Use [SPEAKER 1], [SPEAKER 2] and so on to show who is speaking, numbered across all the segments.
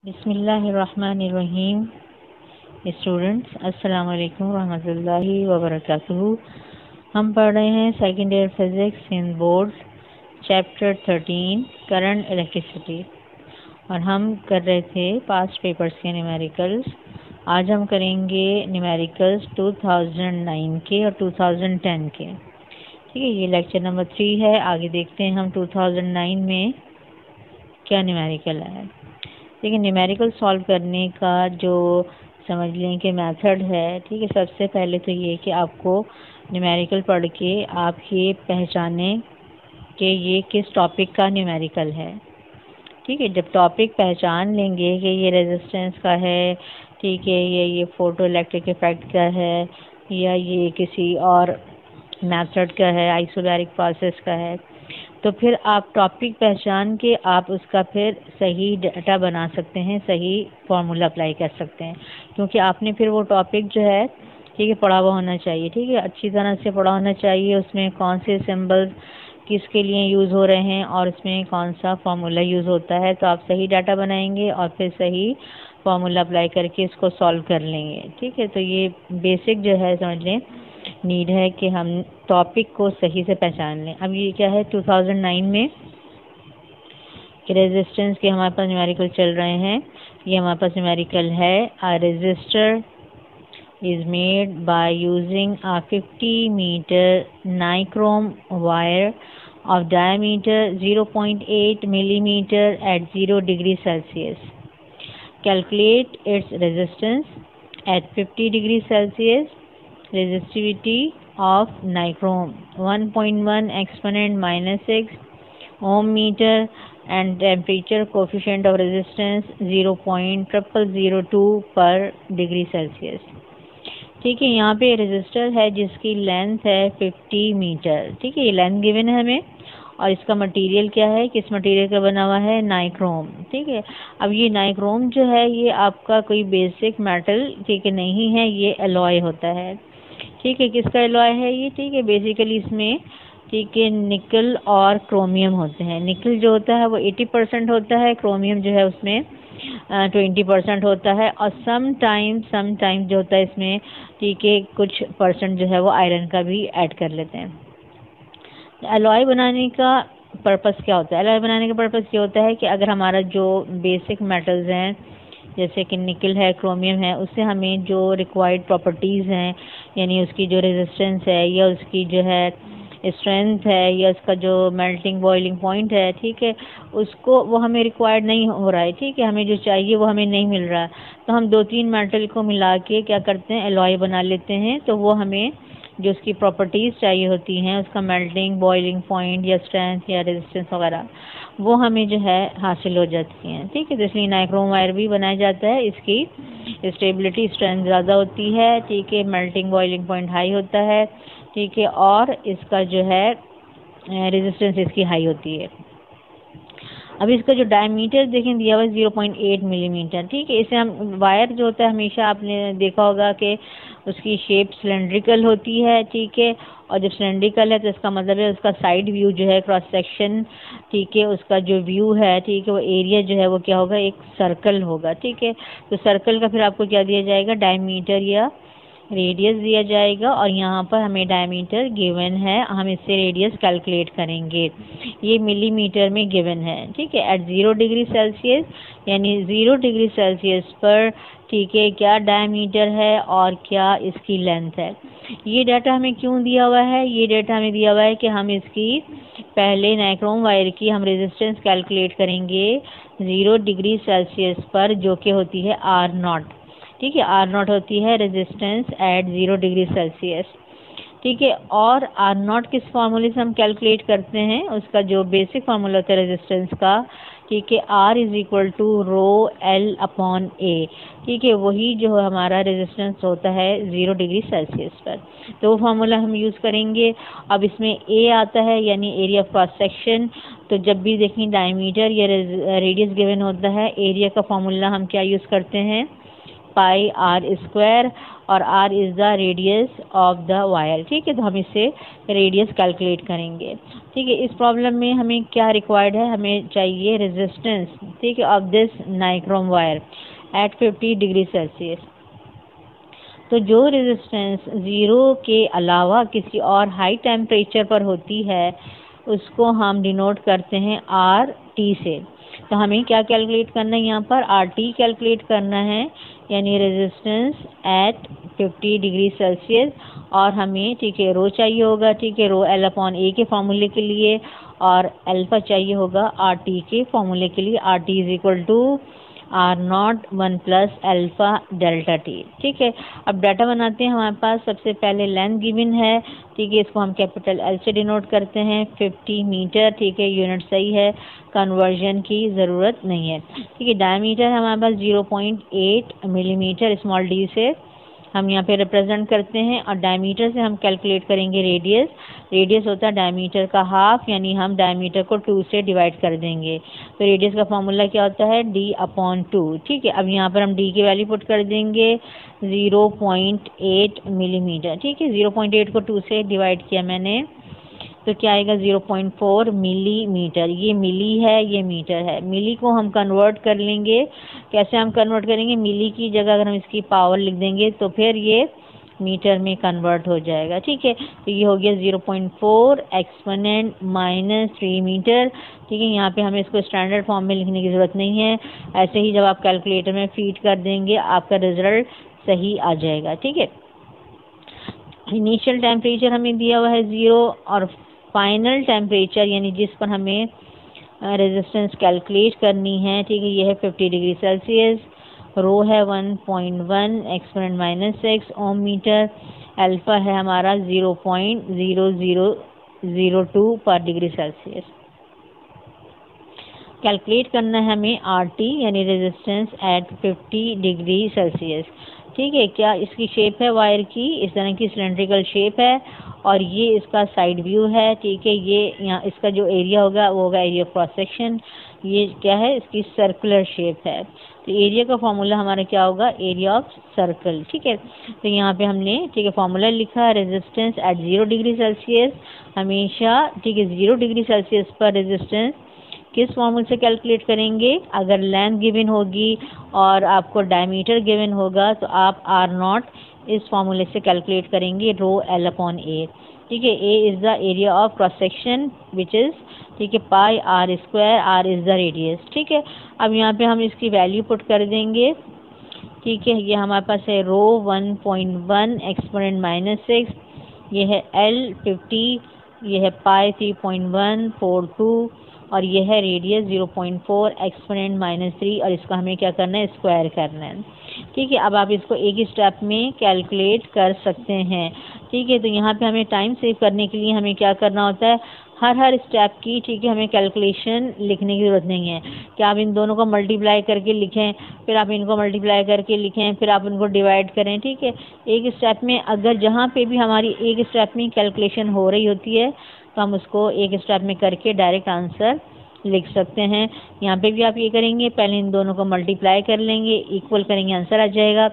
[SPEAKER 1] बिस्मिल्लाहिर्रहमानिर्रहीम। स्टूडेंट्स अस्सलाम वालेकुम रहमतुल्लाहि व बरकातुहू। हम पढ़ रहे हैं सेकेंड ईयर फिज़िक्स इन बोर्ड चैप्टर 13 करंट इलेक्ट्रिसिटी और हम कर रहे थे पास्ट पेपर्स के न्यूमेरिकल्स। आज हम करेंगे न्यूमेरिकल्स 2009 के और 2010 के। ठीक है, ये लेक्चर नंबर 3 है। आगे देखते हैं हम 2009 में क्या न्यूमेरिकल है। ठीक है, न्यूमेरिकल सॉल्व करने का जो समझ लें कि मेथड है। ठीक है, सबसे पहले तो ये कि आपको न्यूमेरिकल पढ़ के आप ये पहचानें कि ये किस टॉपिक का न्यूमेरिकल है। ठीक है, जब टॉपिक पहचान लेंगे कि ये रेजिस्टेंस का है, ठीक है, ये फोटो इलेक्ट्रिक इफेक्ट का है या ये किसी और मेथड का है, आइसोबैरिक प्रोसेस का है, तो फिर आप टॉपिक पहचान के आप उसका फिर सही डाटा बना सकते हैं, सही फॉर्मूला अप्लाई कर सकते हैं, क्योंकि आपने फिर वो टॉपिक जो है ठीक है पढ़ा हुआ होना चाहिए। ठीक है, अच्छी तरह से पढ़ा होना चाहिए। उसमें कौन से सिंबल्स किसके लिए यूज़ हो रहे हैं और उसमें कौन सा फार्मूला यूज़ होता है, तो आप सही डाटा बनाएंगे और फिर सही फार्मूला अप्लाई करके इसको सॉल्व कर लेंगे। ठीक है, तो ये बेसिक जो है समझ लें नीड है कि हम टॉपिक को सही से पहचान लें। अब ये क्या है 2009 में रेजिस्टेंस के हमारे पास न्यूमेरिकल चल रहे हैं। ये हमारे पास न्यूमेरिकल है अ resistor is made by using a 50 meter nichrome wire of diameter 0.8 millimeter at 0 degree Celsius. Calculate its resistance at 50 degree Celsius. Resistivity of nichrome 1.1 exponent minus 6 ohm meter and temperature coefficient of resistance 0.0002 per degree Celsius. ठीक है, यहाँ पे resistor है जिसकी length है 50 metre. ठीक है, ये लेंथ गिवन है हमें और इसका मटेरियल क्या है, किस मटेरियल का बना हुआ है, नाइक्रोम। ठीक है, अब ये नाइक्रोम जो है ये आपका कोई बेसिक मेटल ठीक है नहीं है, ये एलॉय होता है। ठीक है, किसका एलॉय है ये, ठीक है, बेसिकली इसमें ठीक है निकल और क्रोमियम होते हैं। निकल जो होता है वो 80% होता है, क्रोमियम जो है उसमें 20% होता है और सम टाइम जो होता है इसमें ठीक है कुछ परसेंट जो है वो आयरन का भी ऐड कर लेते हैं। एलॉय बनाने का पर्पस क्या होता है, एलॉय बनाने का पर्पस ये होता है कि अगर हमारा जो बेसिक मेटल्स हैं जैसे कि निकल है, क्रोमियम है, उससे हमें जो रिक्वायर्ड प्रॉपर्टीज़ हैं यानी उसकी जो रेजिस्टेंस है या उसकी जो है स्ट्रेंथ है या उसका जो मेल्टिंग बॉइलिंग पॉइंट है, ठीक है, उसको वो हमें रिक्वायर्ड नहीं हो रहा है। ठीक है, हमें जो चाहिए वो हमें नहीं मिल रहा है, तो हम 2-3 मेटल को मिला के क्या करते हैं, एलॉय बना लेते हैं। तो वो हमें जो उसकी प्रॉपर्टीज़ चाहिए होती हैं, उसका मेल्टिंग बॉइलिंग पॉइंट या स्ट्रेंथ या रेजिस्टेंस वगैरह, वो हमें जो है हासिल हो जाती हैं। ठीक है, तो इसलिए नाइक्रोम वायर भी बनाया जाता है। इसकी स्टेबिलिटी स्ट्रेंथ ज़्यादा होती है। ठीक है, मेल्टिंग बॉइलिंग पॉइंट हाई होता है। ठीक है, और इसका जो है रेजिस्टेंस इसकी हाई होती है। अब इसका जो डायमीटर देखें दिया हुआ है 0.8 मिलीमीटर। ठीक है, इसे हम वायर जो होता है हमेशा आपने देखा होगा कि उसकी शेप सिलेंड्रिकल होती है। ठीक है, और जब सिलेंड्रिकल है तो इसका मतलब है उसका साइड व्यू जो है क्रॉस सेक्शन, ठीक है, उसका जो व्यू है ठीक है वो एरिया जो है वो क्या होगा, एक सर्कल होगा। ठीक है, तो सर्कल का फिर आपको क्या दिया जाएगा, डायमीटर या रेडियस दिया जाएगा और यहाँ पर हमें डायमीटर गिवन है, हम इससे रेडियस कैलकुलेट करेंगे। ये मिलीमीटर में गिवन है। ठीक है, एट 0 डिग्री सेल्सियस यानी 0 डिग्री सेल्सियस पर ठीक है क्या डायमीटर है और क्या इसकी लेंथ है। ये डाटा हमें क्यों दिया हुआ है, ये डाटा हमें दिया हुआ है कि हम इसकी पहले नाइक्रोम वायर की हम रेजिस्टेंस कैलकुलेट करेंगे 0 डिग्री सेल्सियस पर, जो कि होती है R0। ठीक है, R0 होती है रेजिस्टेंस एट 0 डिग्री सेल्सियस। ठीक है, और R0 किस फार्मूले से हम कैलकुलेट करते हैं, उसका जो बेसिक फार्मूला होता है रेजिस्टेंस का, ठीक है, R is equal to rho L upon A। ठीक है, वही जो हमारा रेजिस्टेंस होता है 0 डिग्री सेल्सियस पर, तो वो फार्मूला हम यूज़ करेंगे। अब इसमें A आता है यानी एरिया ऑफ क्रॉस सेक्शन। तो जब भी देखें डायमीटर या रेडियस गिवन होता है, एरिया का फार्मूला हम क्या यूज़ करते हैं, पाई आर स्क्वायर और r is the radius of the wire. ठीक है, तो हम इससे रेडियस कैलकुलेट करेंगे। ठीक है, इस प्रॉब्लम में हमें क्या रिक्वायर्ड है, हमें चाहिए रेजिस्टेंस, ठीक है, of this nichrome wire eight 50 degree Celsius. तो जो रेजिस्टेंस 0 के अलावा किसी और हाई टेम्परेचर पर होती है उसको हम डिनोट करते हैं आर टी से। तो हमें क्या कैलकुलेट करना है, यहाँ पर आर टी कैलकुलेट करना है, यानी रेजिस्टेंस एट 50 डिग्री सेल्सियस। और हमें, ठीक है, रो चाहिए होगा, ठीक है, रो एल अपॉन ए के फॉर्मूले के लिए, और अल्फा चाहिए होगा आर टी के फॉर्मूले के लिए। R T is equal to R naught 1 plus alpha delta T. ठीक है, अब डाटा बनाते हैं। हमारे पास सबसे पहले लेंथ गिवन है, ठीक है, इसको हम कैपिटल एल से डिनोट करते हैं, 50 मीटर। ठीक है, यूनिट सही है, कन्वर्जन की ज़रूरत नहीं है। ठीक है, डायमीटर हमारे पास 0.8 मिलीमीटर स्मॉल डी से हम यहाँ पे रिप्रेजेंट करते हैं, और डायमीटर से हम कैलकुलेट करेंगे रेडियस। रेडियस होता है डायमीटर का हाफ, यानी हम डायमीटर को 2 से डिवाइड कर देंगे। तो रेडियस का फॉर्मूला क्या होता है, d अपॉन 2। ठीक है, अब यहाँ पर हम d की वैल्यू पुट कर देंगे 0.8 मिलीमीटर। ठीक है, 0.8 को 2 से डिवाइड किया मैंने, तो क्या आएगा 0.4 मिलीमीटर। ये मिली है, ये मीटर है। मिली को हम कन्वर्ट कर लेंगे। कैसे हम कन्वर्ट करेंगे, मिली की जगह अगर हम इसकी पावर लिख देंगे तो फिर ये मीटर में कन्वर्ट हो जाएगा। ठीक है, तो ये हो गया 0.4 एक्सपोनेंट -3 मीटर। ठीक है, यहाँ पे हमें इसको स्टैंडर्ड फॉर्म में लिखने की ज़रूरत नहीं है, ऐसे ही जब आप कैलकुलेटर में फीड कर देंगे आपका रिजल्ट सही आ जाएगा। ठीक है, इनिशियल टेम्परेचर हमें दिया हुआ है 0, और फाइनल टेम्परेचर यानी जिस पर हमें रेजिस्टेंस कैलकुलेट करनी है, ठीक है, ये है 50 डिग्री सेल्सियस। रो है 1.1 एक्सपोनेंट -6 ओम मीटर। अल्फा है हमारा 0.0002 पर डिग्री सेल्सियस। कैलकुलेट करना है हमें आर टी यानी रेजिस्टेंस एट 50 डिग्री सेल्सियस। ठीक है, क्या इसकी शेप है वायर की, इस तरह की सिलेंड्रिकल शेप है, और ये इसका साइड व्यू है। ठीक है, ये यहाँ इसका जो एरिया होगा वो होगा एरिया ऑफ क्रॉस सेक्शन। ये क्या है, इसकी सर्कुलर शेप है। तो एरिया का फॉर्मूला हमारा क्या होगा, एरिया ऑफ सर्कल। ठीक है, तो यहाँ पे हमने, ठीक है, फॉर्मूला लिखा है रेजिस्टेंस एट 0 डिग्री सेल्सियस। हमेशा, ठीक है, 0 डिग्री सेल्सियस पर रेजिस्टेंस किस फॉर्मूले से कैलकुलेट करेंगे, अगर लेंथ गिवन होगी और आपको डायमीटर गिवन होगा तो आप आर नॉट इस फॉर्मूले से कैलकुलेट करेंगे, रो एल अपॉन ए। ठीक है, A is the area of cross section which is, ठीक है, pi are square, R is the radius. ठीक है, अब यहाँ पे हम इसकी वैल्यू पुट कर देंगे। ठीक है, ये हमारे पास है रो 1.1 एक्सपोनेंट -6, ये है एल 50, ये है पाई 3.142, और यह है रेडियस 0.4 एक्सपोनेंट -3, और इसका हमें क्या करना है, स्क्वायर करना है। ठीक है, अब आप इसको एक ही स्टेप में कैलकुलेट कर सकते हैं। ठीक है, तो यहाँ पे हमें टाइम सेव करने के लिए हमें क्या करना होता है, हर स्टेप की, ठीक है, हमें कैलकुलेशन लिखने की ज़रूरत नहीं है कि आप इन दोनों को मल्टीप्लाई करके लिखें, फिर आप इनको मल्टीप्लाई करके लिखें, फिर आप उनको डिवाइड करें। ठीक है, एक स्टेप में अगर जहाँ पे भी हमारी एक स्टेप में कैलकुलेशन हो रही होती है तो हम उसको एक स्टेप में करके डायरेक्ट आंसर लिख सकते हैं। यहाँ पे भी आप ये करेंगे, पहले इन दोनों को मल्टीप्लाई कर लेंगे, इक्वल करेंगे, आंसर आ जाएगा।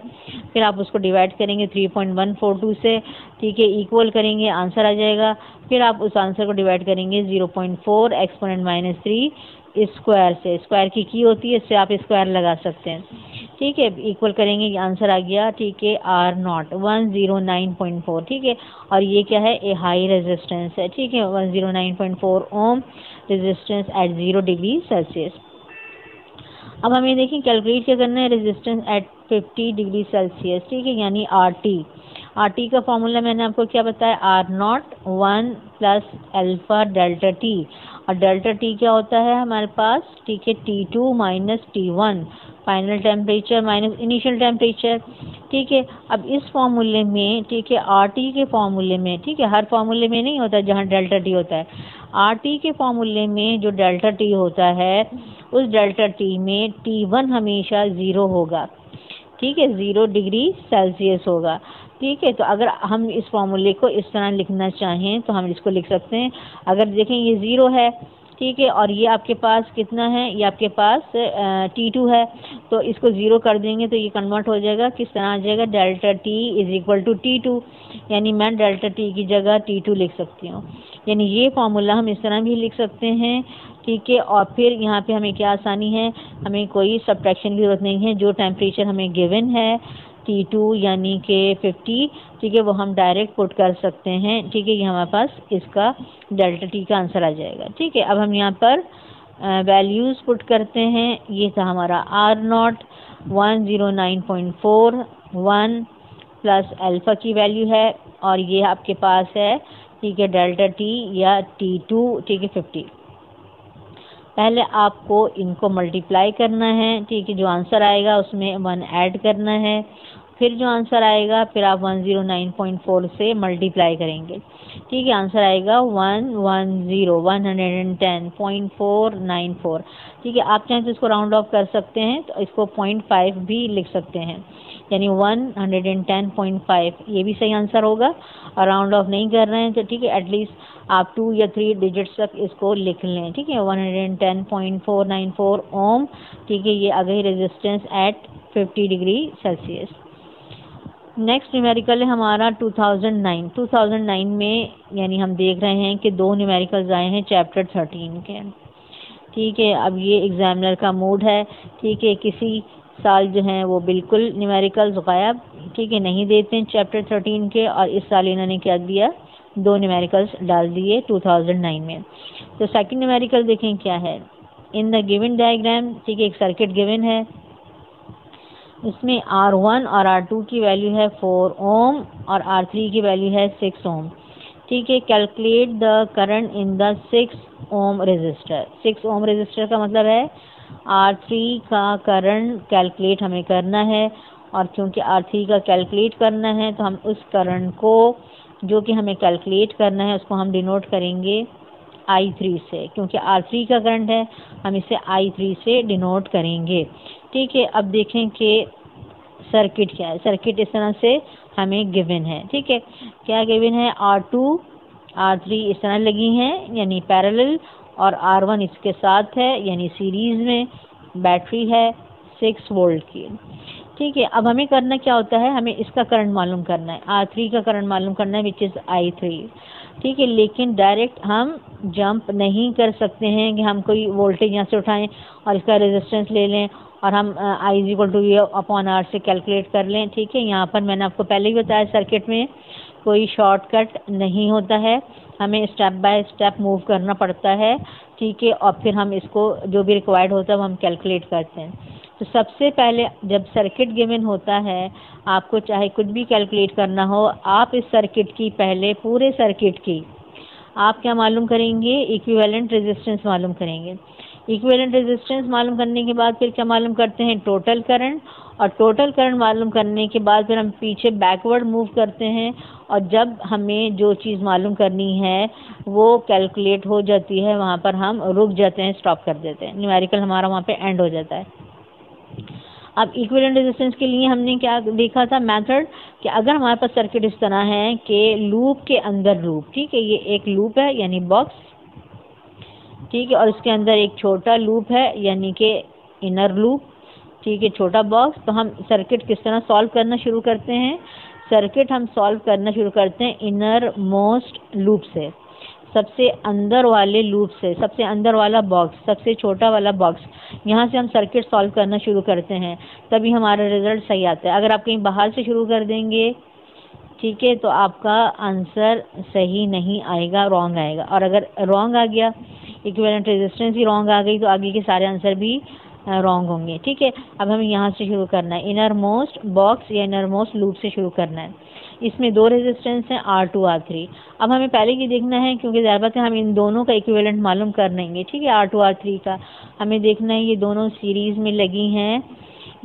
[SPEAKER 1] फिर आप उसको डिवाइड करेंगे 3.142 से, ठीक है, इक्वल करेंगे, आंसर आ जाएगा। फिर आप उस आंसर को डिवाइड करेंगे 0.4 एक्सपोनेंट -3 स्क्वायर से। स्क्वायर की होती है, इससे आप स्क्वायर लगा सकते हैं। ठीक है, इक्वल करेंगे, ये आंसर आ गया। ठीक है, आर नॉट 109.4। ठीक है, और ये क्या है, ए हाई रेजिस्टेंस है। ठीक है, 109.4 ohm resistance at 0 degree Celsius. अब हमें देखिए कैलकुलेट क्या करना है, रेजिस्टेंस एट 50 डिग्री सेल्सियस। ठीक है, यानी आर टी। आर टी का फॉर्मूला मैंने आपको क्या बताया, R naught 1 plus alpha delta T, और डेल्टा टी क्या होता है हमारे पास, ठीक है, T2 minus T1, final temperature minus initial temperature. ठीक है, अब इस फॉर्मूले में, ठीक है, आर टी के फॉर्मूले में, ठीक है, हर फॉर्मूले में नहीं होता जहाँ डेल्टा टी होता है, आर टी के फॉर्मूले में जो डेल्टा टी होता है उस डेल्टा टी में T1 हमेशा 0 होगा। ठीक है, 0 डिग्री सेल्सियस होगा। ठीक है, तो अगर हम इस फॉर्मूले को इस तरह लिखना चाहें तो हम इसको लिख सकते हैं। अगर देखें ये 0 है ठीक है। और ये आपके पास कितना है, ये आपके पास T2 है, तो इसको 0 कर देंगे तो ये कन्वर्ट हो जाएगा, किस तरह आ जाएगा, delta T is equal to T2, यानी मैं डेल्टा T की जगह T2 लिख सकती हूँ। यानी ये फॉर्मूला हम इस तरह भी लिख सकते हैं, ठीक है। और फिर यहाँ पे हमें क्या आसानी है, हमें कोई सब्ट्रैक्शन की जरूरत नहीं है, जो टेम्परेचर हमें गिवन है T2 यानी कि 50, ठीक है, वो हम डायरेक्ट पुट कर सकते हैं, ठीक है। ये हमारे पास इसका डेल्टा T का आंसर आ जाएगा, ठीक है। अब हम यहाँ पर वैल्यूज़ पुट करते हैं। ये था हमारा R0 109.4 1 प्लस अल्फ़ा की वैल्यू है, और ये आपके पास है, ठीक है, डेल्टा T या T2, ठीक है, 50। पहले आपको इनको मल्टीप्लाई करना है, ठीक है, जो आंसर आएगा उसमें 1 ऐड करना है, फिर जो आंसर आएगा फिर आप 109.4 से मल्टीप्लाई करेंगे, ठीक है। आंसर आएगा 110.494, ठीक है। आप चाहें तो इसको राउंड ऑफ कर सकते हैं, तो इसको 0.5 भी लिख सकते हैं, यानी 110.5, ये भी सही आंसर होगा। और राउंड ऑफ नहीं कर रहे हैं तो ठीक है, एटलीस्ट आप 2 या 3 डिजिट्स तक इसको लिख लें, ठीक है। 110.494 ओम, ठीक है, ये आ गई resistance at 50 degree Celsius. Next numerical है हमारा 2009 में, यानी हम देख रहे हैं कि 2 न्यूमेरिकल्स आए हैं चैप्टर 13 के, ठीक है। अब ये एग्जामिनर का मूड है, ठीक है, किसी साल जो है वो बिल्कुल न्यूमेरिकल्स गायब, ठीक है, नहीं देते हैं चैप्टर 13 के, और इस साल इन्होंने क्या दिया, 2 न्यूमेरिकल्स डाल दिए 2009 में। तो सेकंड न्यूमेरिकल देखें क्या है, इन द गिवन डायग्राम, ठीक है, एक सर्किट गिवन है, इसमें R1 और R2 की वैल्यू है 4 ओम और R3 की वैल्यू है 6 ओम, ठीक है। Calculate the current in the 6 ohm resistor. 6 ohm resistor का मतलब है R3 का करंट कैलकुलेट हमें करना है, और क्योंकि R3 का कैलकुलेट करना है तो हम उस करंट को जो कि हमें कैलकुलेट करना है उसको हम डिनोट करेंगे I3 से, क्योंकि R3 का करंट है हम इसे I3 से डिनोट करेंगे, ठीक है। अब देखें कि सर्किट क्या है, सर्किट इस तरह से हमें गिवन है, ठीक है। क्या गिवन है, R2 R3 इस तरह लगी हैं यानी पैरेलल, और R1 इसके साथ है यानी सीरीज में, बैटरी है 6 वोल्ट की, ठीक है। अब हमें करना क्या होता है, हमें इसका करंट मालूम करना है, R3 का करंट मालूम करना है विच इज़ I3, ठीक है। लेकिन डायरेक्ट हम जंप नहीं कर सकते हैं कि हम कोई वोल्टेज यहाँ से उठाएं और इसका रेजिस्टेंस ले लें और हम I=V/R से कैलकुलेट कर लें, ठीक है। यहाँ पर मैंने आपको पहले ही बताया सर्किट में कोई शॉर्टकट नहीं होता है, हमें स्टेप बाय स्टेप मूव करना पड़ता है, ठीक है। और फिर हम इसको जो भी रिक्वायर्ड होता है वो हम कैलकुलेट करते हैं। तो सबसे पहले जब सर्किट गिवन होता है, आपको चाहे कुछ भी कैलकुलेट करना हो, आप इस सर्किट की पहले पूरे सर्किट की आप क्या मालूम करेंगे, इक्विवेलेंट रेजिस्टेंस मालूम करेंगे। इक्विवेलेंट रेजिस्टेंस मालूम करने के बाद फिर क्या मालूम करते हैं, टोटल करंट, और टोटल करंट मालूम करने के बाद फिर हम पीछे बैकवर्ड मूव करते हैं, और जब हमें जो चीज़ मालूम करनी है वो कैलकुलेट हो जाती है वहाँ पर हम रुक जाते हैं, स्टॉप कर देते हैं, न्यूमेरिकल हमारा वहाँ पे एंड हो जाता है। अब इक्विवेलेंट रेजिस्टेंस के लिए हमने क्या देखा था मेथड, कि अगर हमारे पास सर्किट इस तरह है कि लूप के अंदर लूप, ठीक है, ये एक लूप है यानी बॉक्स, ठीक है, और इसके अंदर एक छोटा लूप है यानी कि इनर लूप, ठीक है, छोटा बॉक्स। तो हम सर्किट किस तरह सॉल्व करना शुरू करते हैं, सर्किट हम सॉल्व करना शुरू करते हैं इनर मोस्ट लूप से, सबसे अंदर वाले लूप से, सबसे अंदर वाला बॉक्स, सबसे छोटा वाला बॉक्स, यहाँ से हम सर्किट सॉल्व करना शुरू करते हैं, तभी हमारा रिजल्ट सही आता है। अगर आप कहीं बाहर से शुरू कर देंगे, ठीक है, तो आपका आंसर सही नहीं आएगा, रॉन्ग आएगा, और अगर रॉन्ग आ गया, इक्विवेलेंट रेजिस्टेंस ही रॉन्ग आ गई, तो आगे के सारे आंसर भी रॉन्ग होंगे, ठीक है। अब हमें यहाँ से शुरू करना है, इनर मोस्ट बॉक्स या इनर मोस्ट लूप से शुरू करना है। इसमें 2 रेजिस्टेंस हैं R2 R3। अब हमें पहले ये देखना है, क्योंकि ज़ाहिर बात है हम इन दोनों का इक्विवेलेंट मालूम कर लेंगे, ठीक है, R2 R3 का हमें देखना है ये दोनों सीरीज़ में लगी हैं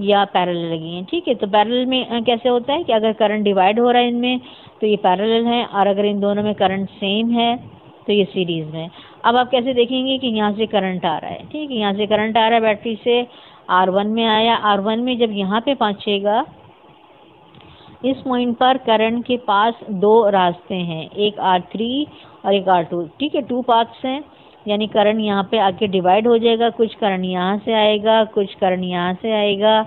[SPEAKER 1] या पैरेलल लगी हैं, ठीक है। तो पैरेलल में कैसे होता है कि अगर करंट डिवाइड हो रहा है इनमें तो ये पैरेलल है, और अगर इन दोनों में करंट सेम है तो ये सीरीज़ में। अब आप कैसे देखेंगे कि यहाँ से करंट आ रहा है, ठीक है, यहाँ से करंट आ रहा है, बैटरी से R1 में आया, R1 में जब यहाँ पे पहुँचेगा, इस पॉइंट पर करंट के पास 2 रास्ते हैं, एक R3 और एक R2, ठीक है, 2 पाथ्स हैं। यानी करंट यहाँ पे आके डिवाइड हो जाएगा, कुछ करंट यहाँ से आएगा, कुछ करंट यहाँ से आएगा,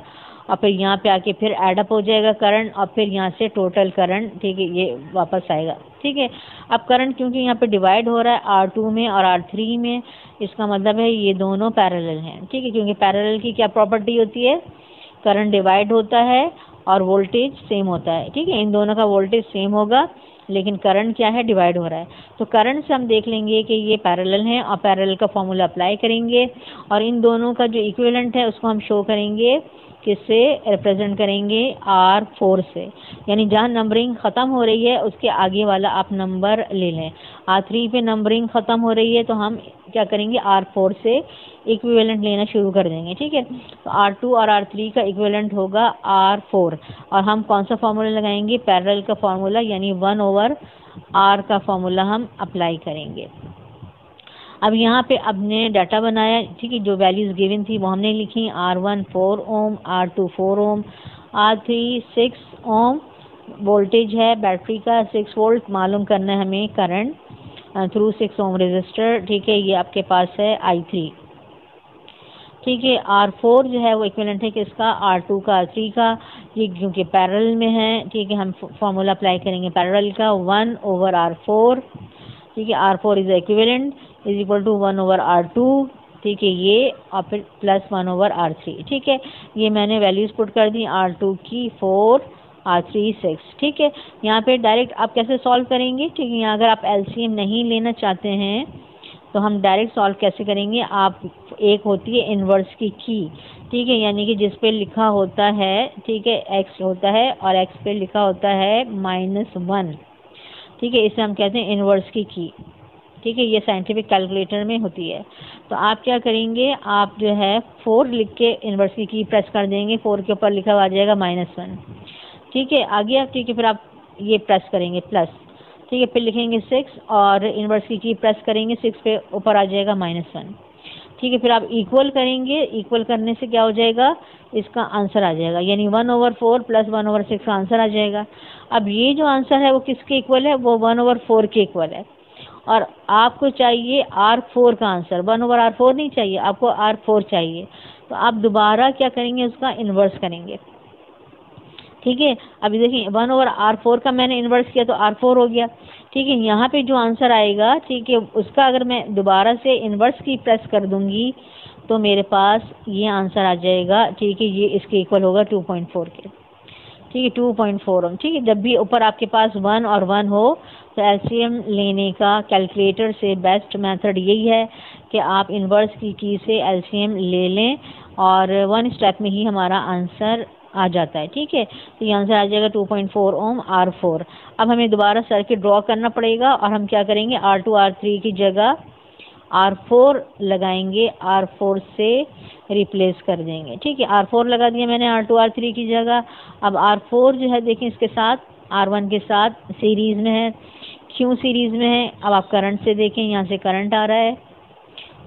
[SPEAKER 1] और फिर यहाँ पे आके फिर एडअप हो जाएगा करंट, और फिर यहाँ से टोटल करंट, ठीक है, ये वापस आएगा। ठीक है, अब करंट क्योंकि यहाँ पे डिवाइड हो रहा है R2 में और R3 में, इसका मतलब है ये दोनों पैरेलल हैं। ठीक है, क्योंकि पैरेलल की क्या प्रॉपर्टी होती है, करंट डिवाइड होता है और वोल्टेज सेम होता है। ठीक है, इन दोनों का वोल्टेज सेम होगा, लेकिन करंट क्या है, डिवाइड हो रहा है। तो करंट से हम देख लेंगे कि ये पैरेलल हैं और पैरेलल का फॉर्मूला अप्लाई करेंगे, और इन दोनों का जो इक्विवेलेंट है उसको हम शो करेंगे, किससे रिप्रेजेंट करेंगे, R4 से। यानी जहाँ नंबरिंग ख़त्म हो रही है उसके आगे वाला आप नंबर ले लें। R3 पे नंबरिंग ख़त्म हो रही है तो हम क्या करेंगे, R4 से इक्विवेलेंट लेना शुरू कर देंगे। ठीक है, तो R2 और R3 का इक्विवेलेंट होगा R4, और हम कौन सा फार्मूला लगाएंगे, पैरेलल का फार्मूला, यानी 1/R का फार्मूला हम अप्लाई करेंगे। अब यहाँ पे आपने डाटा बनाया, ठीक है, जो वैल्यूज़ गिवन थी वो हमने लिखी, R1 4 ओम, R2 4 ओम, R3 6 ओम, वोल्टेज है बैटरी का 6 वोल्ट, मालूम करना है हमें करंट थ्रू 6 ओम रेजिस्टर। ठीक है, ये आपके पास है I3। ठीक है, R4 जो है वो इक्विवेलेंट है किसका, R2 का, R3 का, ये क्योंकि पैरेलल में है। ठीक है, हम फॉर्मूला अप्लाई करेंगे पैरेलल का, 1/R4। ठीक है, R4 is equivalent is equal to 1/R2। ठीक है, ये और फिर प्लस 1/R3। ठीक है, ये मैंने वैल्यूज़ पुट कर दी, R2 की 4, R3 6। ठीक है, यहाँ पे डायरेक्ट आप कैसे सॉल्व करेंगे, ठीक है, यहाँ अगर आप LCM नहीं लेना चाहते हैं तो हम डायरेक्ट सॉल्व कैसे करेंगे, आप एक होती है इन्वर्स की की। ठीक है, यानी कि जिस पे लिखा होता है, ठीक है, x होता है और x पे लिखा होता है -1। ठीक है, इसे हम कहते हैं इन्वर्स की की। ठीक है, ये साइंटिफिक कैलकुलेटर में होती है। तो आप क्या करेंगे, आप जो है 4 लिख के इन्वर्स की प्रेस कर देंगे, 4 के ऊपर लिखा हुआ आ जाएगा -1। ठीक है, आगे आप, ठीक है, फिर आप ये प्रेस करेंगे प्लस, ठीक है, फिर लिखेंगे 6 और इन्वर्स की प्रेस करेंगे, 6 पे ऊपर आ जाएगा -1। ठीक है, फिर आप इक्वल करेंगे, इक्वल करने से क्या हो जाएगा, इसका आंसर आ जाएगा, यानी 1/4 प्लस 1/6 का आंसर आ जाएगा। अब ये जो आंसर है वो किसके इक्वल है, वो 1/4 के इक्वल है, और आपको चाहिए R4 का आंसर, 1/R4 नहीं चाहिए, आपको R4 चाहिए। तो आप दोबारा क्या करेंगे, उसका इन्वर्स करेंगे। ठीक है, अभी देखिए 1/R4 का मैंने इन्वर्स किया तो R4 हो गया। ठीक है, यहाँ पे जो आंसर आएगा, ठीक है, उसका अगर मैं दोबारा से इन्वर्स की प्रेस कर दूंगी तो मेरे पास ये आंसर आ जाएगा। ठीक है, ये इसके इक्वल होगा 2.4 के। ठीक है, 2.4 ओम। ठीक है, जब भी ऊपर आपके पास 1 और 1 हो तो LCM लेने का कैलकुलेटर से बेस्ट मेथड यही है कि आप इन्वर्स की से LCM ले लें, और 1 स्टेप में ही हमारा आंसर आ जाता है। ठीक है, तो ये आंसर आ जाएगा 2.4 ओम R4। अब हमें दोबारा सर्किट ड्रॉ करना पड़ेगा, और हम क्या करेंगे, R2 R3 की जगह R4 लगाएंगे, R4 से रिप्लेस कर देंगे। ठीक है, R4 लगा दिया मैंने R2 R3 की जगह। अब R4 जो है देखें इसके साथ R1 के साथ सीरीज़ में है। क्यों सीरीज़ में है, अब आप करंट से देखें, यहाँ से करंट आ रहा है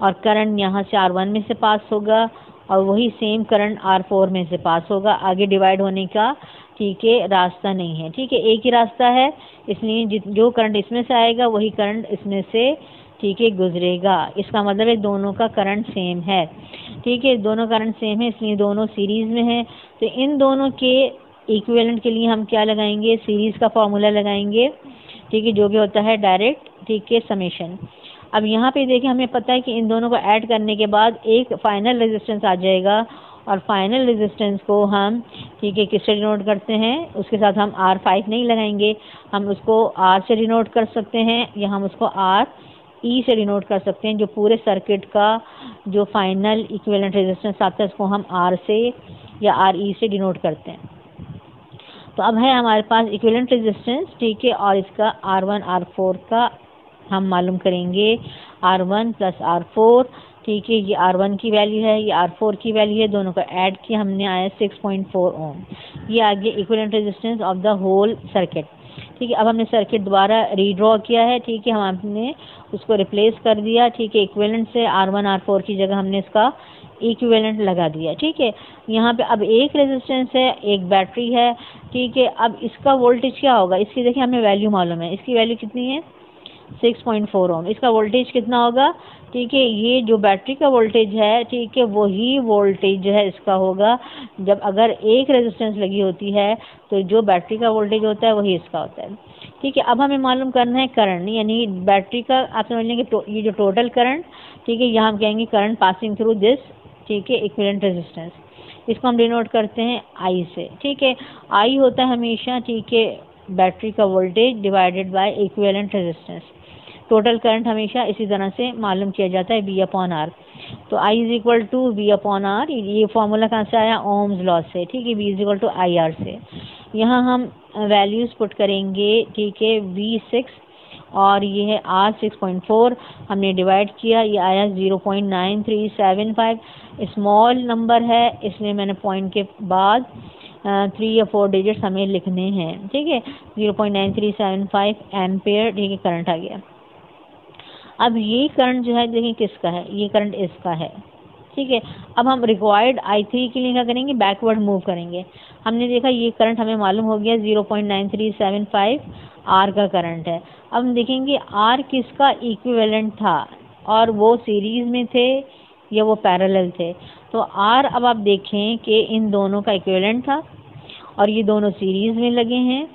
[SPEAKER 1] और करंट यहाँ से R1 में से पास होगा, और वही सेम करंट R4 में से पास होगा। आगे डिवाइड होने का, ठीक है, रास्ता नहीं है। ठीक है, एक ही रास्ता है, इसलिए जो करंट इसमें से आएगा वही करंट इसमें से, ठीक है, गुजरेगा। इसका मतलब है दोनों का करंट सेम है। ठीक है, दोनों करंट सेम है, इसलिए दोनों सीरीज़ में है। तो इन दोनों के इक्विवेलेंट के लिए हम क्या लगाएंगे, सीरीज़ का फॉर्मूला लगाएंगे। ठीक है, जो भी होता है डायरेक्ट, ठीक है, समेशन। अब यहाँ पे देखिए हमें पता है कि इन दोनों को ऐड करने के बाद एक फाइनल रेजिस्टेंस आ जाएगा, और फाइनल रेजिस्टेंस को हम, ठीक है, किससे डिनोट करते हैं, उसके साथ हम R5 नहीं लगाएंगे, हम उसको R से डिनोट कर सकते हैं, या हम उसको RE से डिनोट कर सकते हैं। जो पूरे सर्किट का जो फाइनल इक्विवेलेंट रेजिस्टेंस आता है उसको हम R से या RE से डिनोट करते हैं। तो अब है हमारे पास इक्विवेलेंट रेजिस्टेंस, ठीक है, और इसका R1 R4 का हम मालूम करेंगे, R1 प्लस R4। ठीक है, ये R1 की वैल्यू है, ये R4 की वैल्यू है, दोनों को ऐड किया हमने, आया 6.4 ओम। ये आ गया equivalent resistance of the whole circuit. ठीक है, अब हमने सर्किट दोबारा रीड्रॉ किया है। ठीक है, हमने उसको रिप्लेस कर दिया। ठीक है, इक्विवेलेंट से R1 R4 की जगह हमने इसका इक्विवेलेंट लगा दिया। ठीक है, यहाँ पे अब एक रेजिस्टेंस है, एक बैटरी है। ठीक है, अब इसका वोल्टेज क्या होगा, इसकी देखिए हमें वैल्यू मालूम है, इसकी वैल्यू कितनी है, 6.4 ओम। इसका वोल्टेज कितना होगा, ठीक है, ये जो बैटरी का वोल्टेज है, ठीक है, वही वोल्टेज जो है इसका होगा। जब अगर एक रेजिस्टेंस लगी होती है तो जो बैटरी का वोल्टेज होता है वही इसका होता है, ठीक है। अब हमें मालूम करना है करंट, यानी बैटरी का आप समझ लेंगे ये जो टोटल करंट, ठीक है, यहाँ हम कहेंगे करंट पासिंग थ्रू दिस, ठीक है, इक्विवेलेंट रेजिस्टेंस। इसको हम डिनोट करते हैं आई से, ठीक है। आई होता है हमेशा, ठीक है, बैटरी का voltage divided by equivalent resistance. Total current हमेशा इसी तरह से मालूम किया जाता है, V अपॉन आर। तो I is equal to V upon R. ये फॉर्मूला कहाँ से आया, ओम्स लॉ से, ठीक है, V is equal to IR से। यहाँ हम वैल्यूज पुट करेंगे, ठीक है, V6 और ये है R 6.4, हमने डिवाइड किया, ये आया 0.9375। स्मॉल नंबर है इसलिए मैंने पॉइंट के बाद 3 या 4 डिजिट्स हमें लिखने हैं, ठीक है। 0.9375 एम्पेयर, ठीक है, करंट आ गया। अब ये करंट जो है देखिए किसका है, ये करंट इसका है, ठीक है। अब हम रिक्वायर्ड I3 के लिए क्या करेंगे, बैकवर्ड मूव करेंगे। हमने देखा ये करंट हमें मालूम हो गया 0.9375 R का करंट है। अब हम देखेंगे R किसका इक्विवेलेंट था, और वो सीरीज में थे या वो पैरेलल थे। तो R अब आप देखें कि इन दोनों का इक्विवेलेंट था और ये दोनों सीरीज में लगे हैं,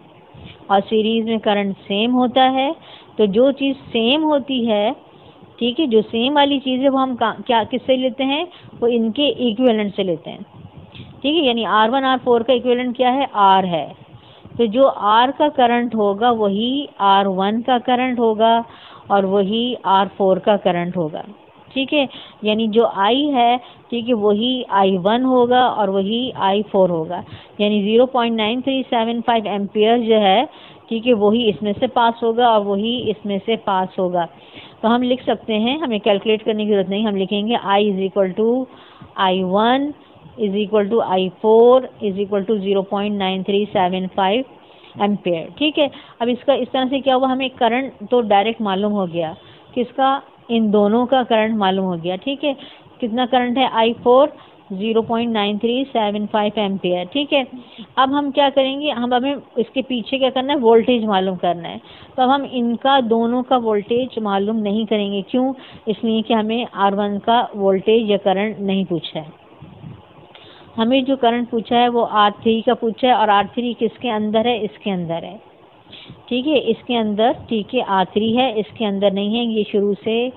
[SPEAKER 1] और सीरीज में करंट सेम होता है। तो जो चीज़ सेम होती है, ठीक है, जो सेम वाली चीज़ है वो हम क्या किससे लेते हैं, वो इनके इक्विवेलेंट से लेते हैं, ठीक है। यानी R1 R4 का इक्विवेलेंट क्या है, R है। तो जो R का करंट होगा वही R1 का करंट होगा और वही R4 का करंट होगा, ठीक है। यानी जो I है, ठीक है, वही I1 होगा और वही I4 होगा। यानी 0.9375 एम्पियर जो है, ठीक है, वही इसमें से पास होगा और वही इसमें से पास होगा। तो हम लिख सकते हैं, हमें कैलकुलेट करने की जरूरत नहीं, हम लिखेंगे I is equal to I1 is equal to I4 is equal to 0.9375 ampere, ठीक है। अब इसका इस तरह से क्या हुआ, हमें करंट तो डायरेक्ट मालूम हो गया, किसका, इन दोनों का करंट मालूम हो गया, ठीक है। कितना करंट है, I4 0.9375 एम्पियर, ठीक है। अब हम क्या करेंगे, हमें इसके पीछे क्या करना है, वोल्टेज मालूम करना है। तो अब हम इनका दोनों का वोल्टेज मालूम नहीं करेंगे, क्यों, इसलिए कि हमें R1 का वोल्टेज या करंट नहीं पूछा है। हमें जो करंट पूछा है वो R3 का पूछा है, और R3 किसके अंदर है, इसके अंदर है, ठीक है, इसके अंदर, ठीक है, R3 है, इसके अंदर नहीं है, ये शुरू से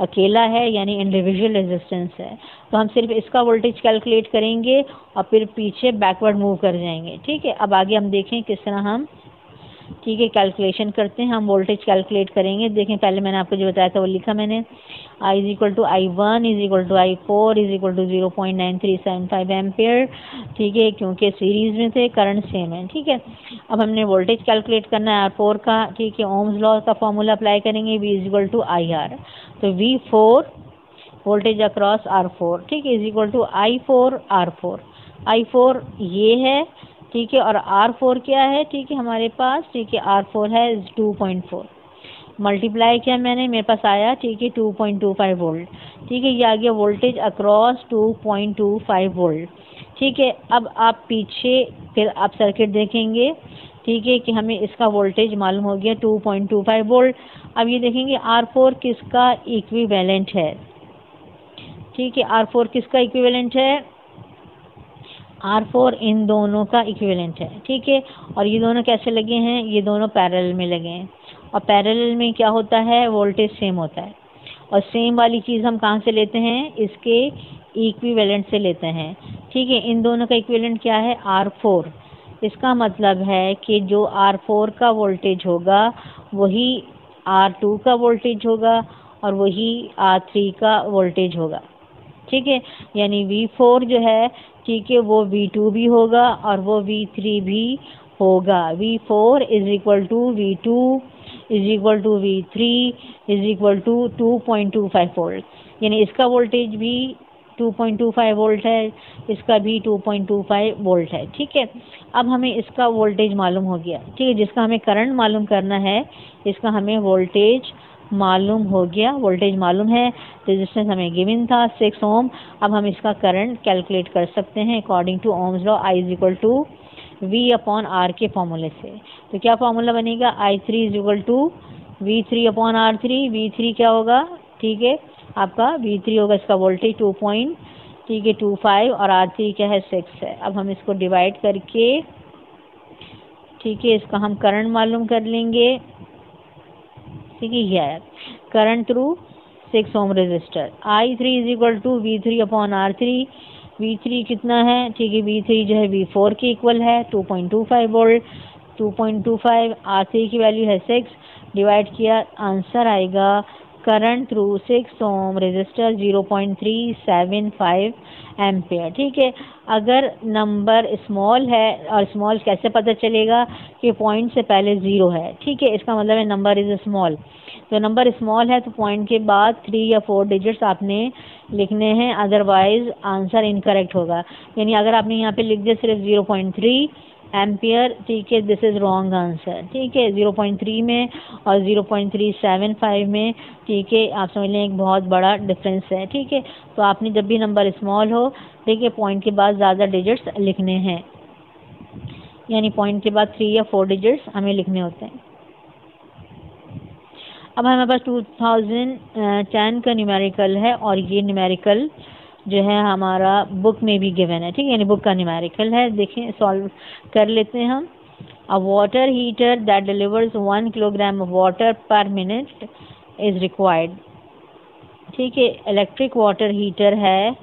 [SPEAKER 1] अकेला है, यानी इंडिविजुअल रेजिस्टेंस है। तो हम सिर्फ इसका वोल्टेज कैलकुलेट करेंगे और फिर पीछे बैकवर्ड मूव कर जाएंगे, ठीक है। अब आगे हम देखें किस तरह हम, ठीक है, कैलकुलेशन करते हैं। हम वोल्टेज कैलकुलेट करेंगे, देखें पहले मैंने आपको जो बताया था वो लिखा मैंने, I is equal to I1 is equal to I4 is equal to 0.9375 ampere, ठीक है, क्योंकि सीरीज में थे, करंट सेम है, ठीक है। अब हमने वोल्टेज कैलकुलेट करना है R4 का, ठीक है, ओम्स लॉ का फॉर्मूला अप्लाई करेंगे, V is equal to IR। तो V4 वोल्टेज अक्रॉस R4, ठीक है, is equal to I4 R4। I4 ये है, ठीक है, और R4 क्या है, ठीक है, हमारे पास, ठीक है, R4 है 2.4, मल्टीप्लाई किया मैंने, मेरे पास आया, ठीक है, 2.25 वोल्ट, ठीक है। ये आ गया वोल्टेज अक्रॉस 2.25 वोल्ट, ठीक है। अब आप पीछे फिर आप सर्किट देखेंगे, ठीक है, कि हमें इसका वोल्टेज मालूम हो गया 2.25 वोल्ट। अब ये देखेंगे R4 किसका इक्विवेलेंट है, ठीक है, R4 किसका इक्विवेलेंट है, R4 इन दोनों का इक्विवेलेंट है, ठीक है। और ये दोनों कैसे लगे हैं, ये दोनों पैरेलल में लगे हैं, और पैरेलल में क्या होता है, वोल्टेज सेम होता है। और सेम वाली चीज़ हम कहाँ से लेते हैं, इसके इक्विवेलेंट से लेते हैं, ठीक है। इन दोनों का इक्विवेलेंट क्या है, R4। इसका मतलब है कि जो R4 का वोल्टेज होगा वही R2 का वोल्टेज होगा और वही R3 का वोल्टेज होगा, ठीक है। यानी V4 जो है, ठीक है, वो V2 भी होगा और वो V3 भी होगा। V4 is equal to V2 is equal to V3 is equal to 2.25 volt, यानी इसका वोल्टेज भी 2.25 वोल्ट है, इसका भी 2.25 वोल्ट है, ठीक है। अब हमें इसका वोल्टेज मालूम हो गया, ठीक है, जिसका हमें करंट मालूम करना है, इसका हमें वोल्टेज मालूम हो गया, वोल्टेज मालूम है, रेजिस्टेंस हमें गिवन था 6 ओम। अब हम इसका करंट कैलकुलेट कर सकते हैं according to Ohm's law, I is equal to V upon R के फॉर्मूले से। तो क्या फॉर्मूला बनेगा, I3 is equal to V3/R3, V3 क्या होगा, ठीक है आपका V3 होगा इसका वोल्टेज 2.25 और R3 क्या है 6 है। अब हम इसको डिवाइड करके, ठीक है, इसका हम करंट मालूम कर लेंगे, ठीक है, यह है current through 6 ohm resistor. I3 = V3/R3, V3 कितना है, ठीक है, V3 जो है V4 के इक्वल है 2.25 वोल्ट, 2.25 R3 की वैल्यू है 6, डिवाइड किया आंसर आएगा current through 6 ohm resistor 0.375 ampere. ठीक है, अगर नंबर स्मॉल है, और स्मॉल कैसे पता चलेगा कि पॉइंट से पहले 0 है, ठीक है, इसका मतलब है नंबर इज स्मॉल। तो नंबर स्मॉल है तो पॉइंट के बाद 3 या 4 डिजिट्स आपने लिखने हैं, अदरवाइज आंसर इनकरेक्ट होगा। यानी अगर आपने यहाँ पे लिख दिया सिर्फ 0.3 एम्पियर, ठीक है, दिस इज रॉन्ग आंसर। ठीक है, 0.3 में और 0.375 में, ठीक है, आप समझ लें एक बहुत बड़ा डिफरेंस है। ठीक है, तो आपने जब भी नंबर स्मॉल हो, ठीक है, पॉइंट के बाद ज़्यादा डिजिट्स लिखने हैं, यानी पॉइंट के बाद 3 या 4 डिजिट्स हमें लिखने होते हैं। अब हमारे पास 2010 का न्यूमेरिकल है, और ये न्यूमेरिकल जो है हमारा बुक में भी गिवन है। ठीक है, यानी बुक का न्यूमेरिकल है, देखें सॉल्व कर लेते हैं हम। अ water heater that delivers 1 kilogram of water पर मिनट इज रिक्वायर्ड। ठीक है, इलेक्ट्रिक वाटर हीटर है,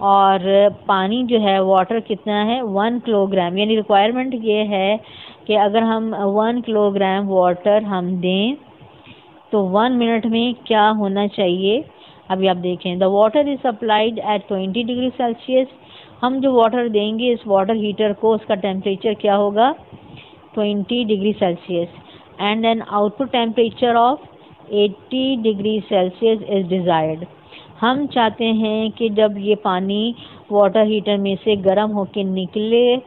[SPEAKER 1] और पानी जो है वाटर कितना है 1 किलोग्राम, यानी रिक्वायरमेंट ये है कि अगर हम 1 किलोग्राम वाटर हम दें तो 1 मिनट में क्या होना चाहिए। अभी आप देखें, the water is supplied eight 20 degree Celsius. हम जो वाटर देंगे इस वाटर हीटर को, उसका टेम्परेचर क्या होगा 20 degree Celsius, and an output temperature of 80 degree Celsius is desired. हम चाहते हैं कि जब ये पानी वाटर हीटर में से गर्म होकर निकले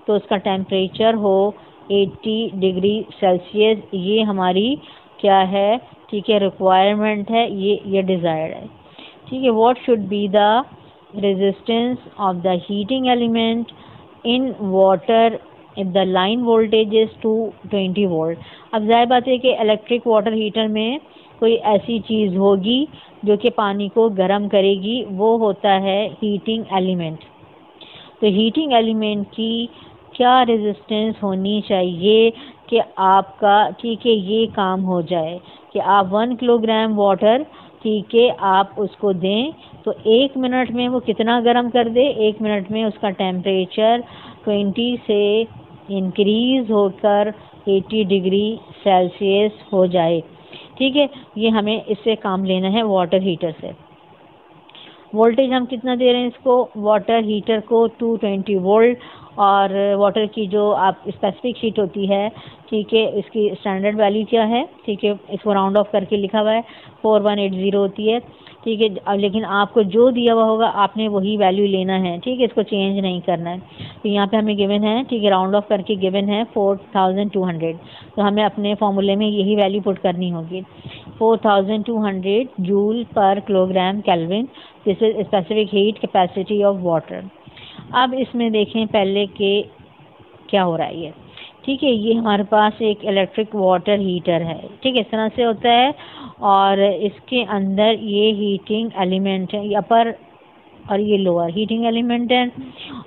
[SPEAKER 1] तो उसका टेम्परेचर हो 80 डिग्री सेल्सियस। ये हमारी क्या है, ठीक है, रिक्वायरमेंट है, ये डिजायर्ड है। ठीक है, what should be the resistance of the heating element in water if the line voltage is 220 volt. अब जाहिर बात है कि इलेक्ट्रिक वाटर हीटर में कोई ऐसी चीज़ होगी जो कि पानी को गर्म करेगी, वो होता है हीटिंग एलिमेंट। तो हीटिंग एलिमेंट की क्या रेजिस्टेंस होनी चाहिए कि आपका, ठीक है, ये काम हो जाए कि आप 1 किलोग्राम वाटर, ठीक है, आप उसको दें तो 1 मिनट में वो कितना गर्म कर दे, 1 मिनट में उसका टेम्परेचर 20 से इंक्रीज होकर 80 डिग्री सेल्सियस हो जाए। ठीक है, ये हमें इससे काम लेना है वाटर हीटर से। वोल्टेज हम कितना दे रहे हैं इसको, वाटर हीटर को 220 वोल्ट, और वाटर की जो आप स्पेसिफिक हीट होती है, ठीक है, इसकी स्टैंडर्ड वैल्यू क्या है, ठीक है, इसको राउंड ऑफ करके लिखा हुआ है 4180 होती है। ठीक है, अब लेकिन आपको जो दिया हुआ होगा आपने वही वैल्यू लेना है। ठीक है, इसको चेंज नहीं करना है। तो यहाँ पे हमें गिवन है, ठीक है, राउंड ऑफ करके गिवन है 4200, तो हमें अपने फॉर्मूले में यही वैल्यू पुट करनी होगी, 4200 जूल पर kilogram kelvin. This is specific heat capacity of water. अब इसमें देखें पहले के क्या हो रहा है ये। ठीक है, ये हमारे पास एक इलेक्ट्रिक वाटर हीटर है। ठीक है, इस तरह से होता है, और इसके अंदर ये हीटिंग एलिमेंट है, अपर और ये लोअर हीटिंग एलिमेंट है,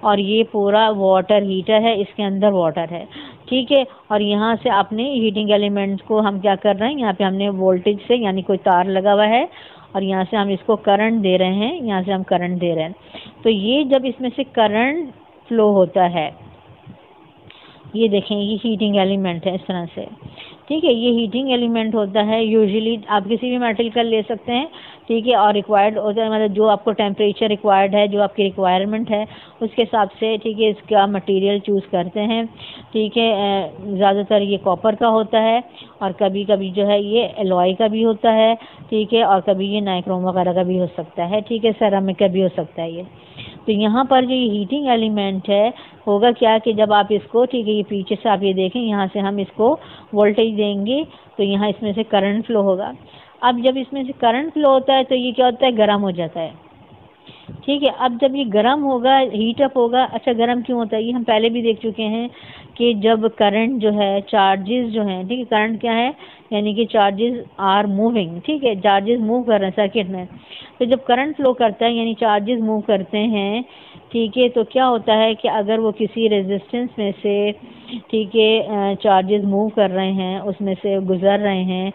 [SPEAKER 1] और ये पूरा वाटर हीटर है, इसके अंदर वाटर है। ठीक है, और यहाँ से अपने हीटिंग एलिमेंट को हम क्या कर रहे हैं, यहाँ पे हमने वोल्टेज से, यानी कोई तार लगा हुआ है, और यहाँ से हम इसको करंट दे रहे हैं, यहाँ से हम करंट दे रहे हैं। तो ये जब इसमें से करंट फ्लो होता है, ये देखें, ये हीटिंग एलिमेंट है इस तरह से। ठीक है, ये हीटिंग एलिमेंट होता है, यूजुअली आप किसी भी मेटल का ले सकते हैं। ठीक है, और रिक्वायर्ड होता है, मतलब जो आपको टेम्परेचर रिक्वायर्ड है, जो आपकी रिक्वायरमेंट है उसके हिसाब से, ठीक है, इसका मटेरियल चूज़ करते हैं। ठीक है, ज़्यादातर ये कॉपर का होता है, और कभी कभी जो है ये एलॉय का भी होता है। ठीक है, और कभी ये नाइक्रोम वगैरह का भी हो सकता है। ठीक है, सेरामिक का भी हो सकता है ये। तो यहाँ पर जो ये हीटिंग एलिमेंट है, होगा क्या कि जब आप इसको, ठीक है, ये पीछे से आप ये देखें, यहाँ से हम इसको वोल्टेज देंगे तो यहाँ इसमें से करंट फ्लो होगा। अब जब इसमें से करंट फ्लो होता है तो ये क्या होता है, गर्म हो जाता है। ठीक है। अब जब ये गर्म होगा, हीट अप होगा। अच्छा, गर्म क्यों होता है ये हम पहले भी देख चुके हैं कि जब करंट जो है, चार्जेस जो हैं, ठीक है, करंट क्या है, यानी कि चार्जेस आर मूविंग, ठीक है, चार्जेस मूव कर रहे हैं सर्किट में। तो जब करंट फ्लो करता है यानी चार्जेस मूव करते हैं, ठीक है, तो क्या होता है कि अगर वो किसी रेजिस्टेंस में से, ठीक है, चार्जेस मूव कर रहे हैं, उसमें से गुजर रहे हैं,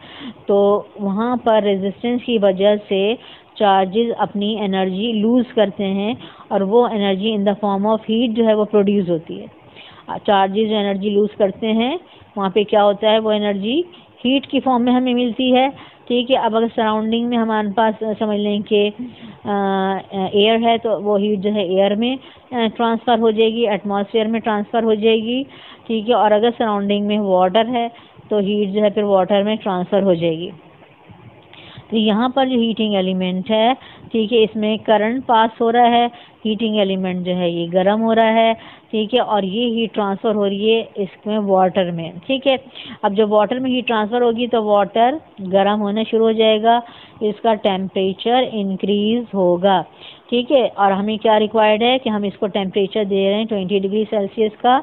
[SPEAKER 1] तो वहाँ पर रेजिस्टेंस की वजह से चार्जेस अपनी एनर्जी लूज करते हैं और वो energy in the form of heat जो है वो प्रोड्यूस होती है। चार्जेस जो एनर्जी लूज करते हैं वहाँ पे क्या होता है, वो एनर्जी हीट की फॉर्म में हमें मिलती है। ठीक है। अब अगर सराउंडिंग में हमारे पास समझ लें कि एयर है तो वो हीट जो है एयर में ट्रांसफ़र हो जाएगी, एटमॉस्फेयर में ट्रांसफ़र हो जाएगी। ठीक है। और अगर सराउंडिंग में वाटर है तो हीट जो है फिर वाटर में ट्रांसफ़र हो जाएगी। तो यहाँ पर जो हीटिंग एलिमेंट है, ठीक है, इसमें करंट पास हो रहा है, हीटिंग एलिमेंट जो है ये गर्म हो रहा है, ठीक है, और ये हीट ट्रांसफ़र हो रही है इसमें वाटर में। ठीक है। अब जब वाटर में हीट ट्रांसफ़र होगी तो वाटर गर्म होना शुरू हो जाएगा, इसका टेम्परेचर इंक्रीज होगा। ठीक है। और हमें क्या रिक्वायर्ड है कि हम इसको टेम्परेचर दे रहे हैं 20 डिग्री सेल्सियस का,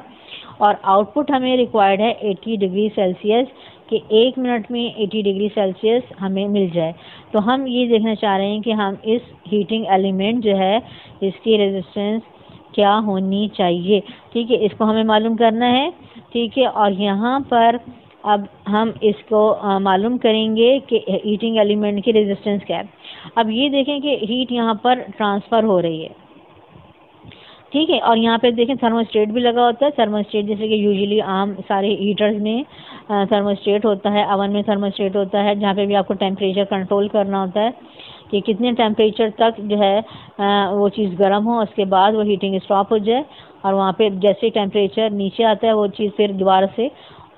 [SPEAKER 1] और आउटपुट हमें रिक्वायर्ड है 80 डिग्री सेल्सियस, कि 1 मिनट में 80 डिग्री सेल्सियस हमें मिल जाए। तो हम ये देखना चाह रहे हैं कि हम इस हीटिंग एलिमेंट जो है इसकी रेजिस्टेंस क्या होनी चाहिए। ठीक है, इसको हमें मालूम करना है। ठीक है। और यहाँ पर अब हम इसको मालूम करेंगे कि हीटिंग एलिमेंट की रेजिस्टेंस क्या है। अब ये देखें कि हीट यहाँ पर ट्रांसफ़र हो रही है। ठीक है। और यहाँ पे देखें थर्मोस्टेट भी लगा होता है। थर्मोस्टेट जैसे कि यूजुअली आम सारे हीटर्स में थर्मोस्टेट होता है, अवन में थर्मोस्टेट होता है, जहाँ पे भी आपको टेम्परेचर कंट्रोल करना होता है कि कितने टेम्परेचर तक जो है वो चीज़ गर्म हो, उसके बाद वो हीटिंग स्टॉप हो जाए, और वहाँ पे जैसे टेम्परेचर नीचे आता है वो चीज़ फिर दोबारा से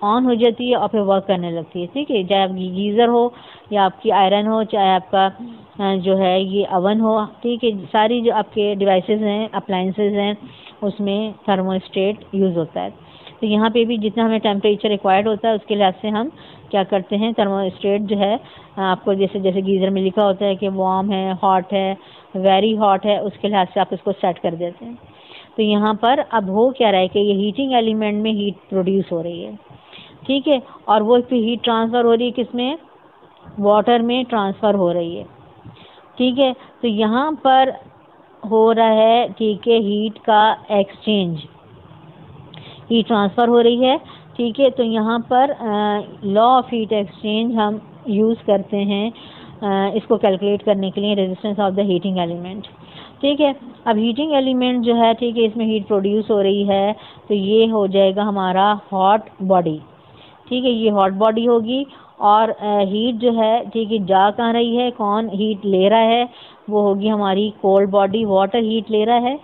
[SPEAKER 1] ऑन हो जाती है और फिर वर्क करने लगती है। ठीक है। चाहे आपकी गीज़र हो या आपकी आयरन हो, चाहे आपका जो है ये अवन हो, ठीक है, सारी जो आपके डिवाइसेस हैं, अप्लाइंसेस हैं, उसमें थर्मोस्टेट यूज़ होता है। तो यहाँ पे भी जितना हमें टेम्परेचर रिक्वायर्ड होता है उसके लिहाज से हम क्या करते हैं, थर्मोस्टेट जो है आपको जैसे जैसे गीज़र में लिखा होता है कि वार्म है, हॉट है, वेरी हॉट है, उसके लिहाज से आप इसको सेट कर देते हैं। तो यहाँ पर अब हो क्या रहा है कि ये हीटिंग एलिमेंट में हीट प्रोड्यूस हो रही है। ठीक है। और वो फिर हीट ट्रांसफ़र हो रही है किसमें, वाटर में ट्रांसफ़र हो रही है। ठीक है। तो यहाँ पर हो रहा है, ठीक है, हीट का एक्सचेंज, हीट ट्रांसफ़र हो रही है। ठीक है। तो यहाँ पर लॉ ऑफ हीट एक्सचेंज हम यूज़ करते हैं इसको कैलकुलेट करने के लिए, resistance of the heating element. ठीक है। अब हीटिंग एलिमेंट जो है, ठीक है, इसमें हीट प्रोड्यूस हो रही है, तो ये हो जाएगा हमारा हॉट बॉडी। ठीक है, ये हॉट बॉडी होगी। और हीट जो है, ठीक है, जा कहाँ रही है, कौन हीट ले रहा है, वो होगी हमारी कोल्ड बॉडी। वाटर हीट ले रहा है,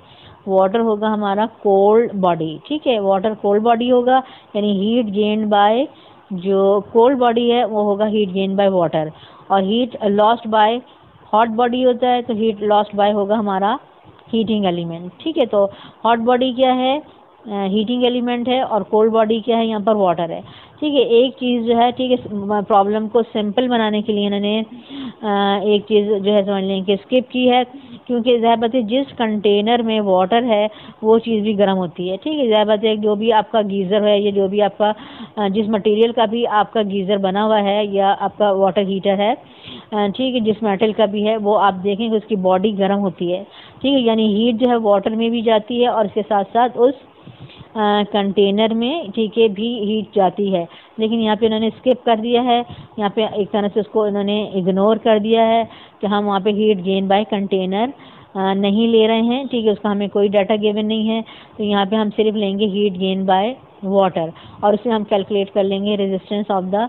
[SPEAKER 1] वाटर होगा हमारा कोल्ड बॉडी। ठीक है, वाटर कोल्ड बॉडी होगा, यानी हीट गेन्ड बाय जो कोल्ड बॉडी है वो होगा हीट गेन्ड बाय वाटर, और heat lost by hot body होता है तो हीट लॉस्ट बाय होगा हमारा हीटिंग एलिमेंट। ठीक है। तो हॉट बॉडी क्या है, हीटिंग एलिमेंट है, और कोल्ड बॉडी क्या है, यहाँ पर वाटर है। ठीक है। एक चीज़ जो है, ठीक है, प्रॉब्लम को सिंपल बनाने के लिए इन्होंने एक चीज़ जो है समझ लें कि स्किप की है, क्योंकि ज़ाहिर बात है जिस कंटेनर में वाटर है वो चीज़ भी गर्म होती है। ठीक है। ज़ाहिर बात है जो भी आपका गीज़र है या जो भी आपका जिस मटेरियल का भी आपका गीज़र बना हुआ है या आपका वाटर हीटर है, ठीक है, जिस मेटल का भी है, वो आप देखेंगे उसकी बॉडी गर्म होती है। ठीक है। यानी हीट जो है वाटर में भी जाती है और इसके साथ साथ उस कंटेनर में, ठीक है, भी हीट जाती है। लेकिन यहाँ पे इन्होंने स्किप कर दिया है, यहाँ पे एक तरह से उसको इन्होंने इग्नोर कर दिया है कि हम वहाँ पे हीट गेन बाय कंटेनर नहीं ले रहे हैं। ठीक है, उसका हमें कोई डाटा गिवन नहीं है। तो यहाँ पे हम सिर्फ लेंगे हीट गेन बाय वाटर, और उसे हम कैलकुलेट कर लेंगे resistance of the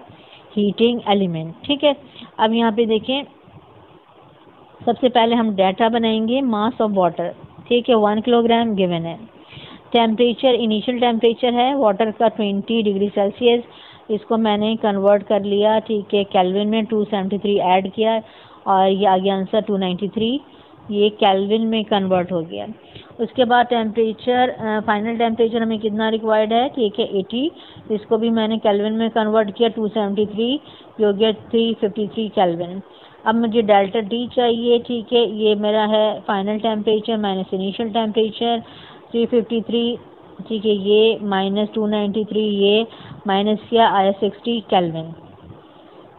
[SPEAKER 1] heating element. ठीक है। अब यहाँ पे देखें, सबसे पहले हम डाटा बनाएंगे मास ऑफ वाटर। ठीक है, 1 किलोग्राम गिवन है। टेम्परेचर, इनिशियल टेम्परेचर है वाटर का 20 डिग्री सेल्सियस, इसको मैंने कन्वर्ट कर लिया, ठीक है, केल्विन में 273 ऐड किया, और ये आ गया आंसर 293, ये केल्विन में कन्वर्ट हो गया। उसके बाद टेम्परेचर, फाइनल टेम्परेचर हमें कितना रिक्वायर्ड है, ठीक है, 80, इसको भी मैंने केल्विन में कन्वर्ट किया, 273, ये हो गया 353 केल्विन। अब मुझे डेल्टा टी चाहिए, ठीक है। ये मेरा है final temperature minus initial temperature 353, ठीक है। ये माइनस 293, ये माइनस क्या आया 60 केल्विन,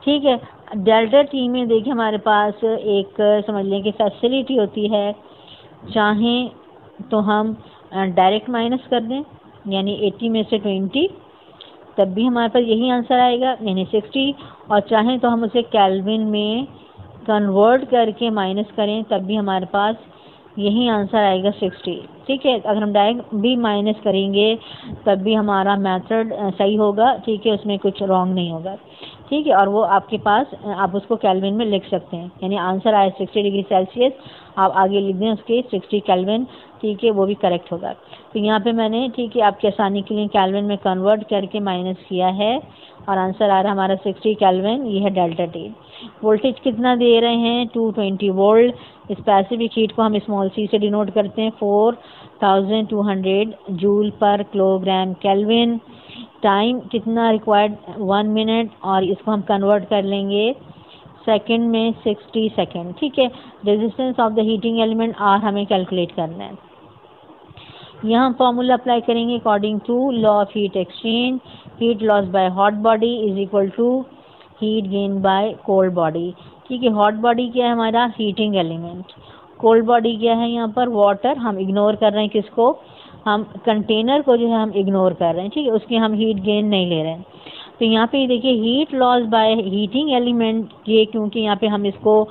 [SPEAKER 1] ठीक है। डेल्टा टी में देखिए हमारे पास एक समझ लें कि फैसिलिटी होती है, चाहें तो हम डायरेक्ट माइनस कर दें यानी 80 में से 20, तब भी हमारे पास यही आंसर आएगा यानी 60, और चाहें तो हम उसे केल्विन में कन्वर्ट करके माइनस करें तब भी हमारे पास यही आंसर आएगा 60, ठीक है। अगर हम डायरेक्ट भी माइनस करेंगे तब भी हमारा मेथड सही होगा, ठीक है, उसमें कुछ रॉन्ग नहीं होगा, ठीक है। और वो आपके पास आप उसको केल्विन में लिख सकते हैं, यानी आंसर आया 60 डिग्री सेल्सियस, आप आगे लिख दें उसके 60 केल्विन, ठीक है, वो भी करेक्ट होगा। तो यहाँ पे मैंने, ठीक है, आपकी आसानी के लिए केल्विन में कन्वर्ट करके माइनस किया है और आंसर आ रहा है हमारा 60 केल्विन। ये है डेल्टा टी। वोल्टेज कितना दे रहे हैं 220 वोल्ट। स्पेसिफिक हीट को हम स्मॉल सी से डिनोट करते हैं 4200 जूल पर किलोग्राम केल्विन। टाइम कितना रिक्वायर्ड 1 मिनट, और इसको हम कन्वर्ट कर लेंगे सेकंड में 60 सेकंड, ठीक है। Resistance of the heating element R हमें कैलकुलेट करना है। यहाँ हम फॉर्मूला अप्लाई करेंगे according to law of heat exchange. Heat loss by hot body is equal to heat gain by cold body, ठीक है। हॉट बॉडी क्या है हमारा हीटिंग एलिमेंट, कोल्ड बॉडी क्या है यहाँ पर वाटर। हम इग्नोर कर रहे हैं किसको, हम कंटेनर को जो है हम इग्नोर कर रहे हैं, ठीक है, उसकी हम हीट गेन नहीं ले रहे हैं। तो यहाँ पे देखिए heat loss by heating element, ये क्योंकि यहाँ पे हम इसको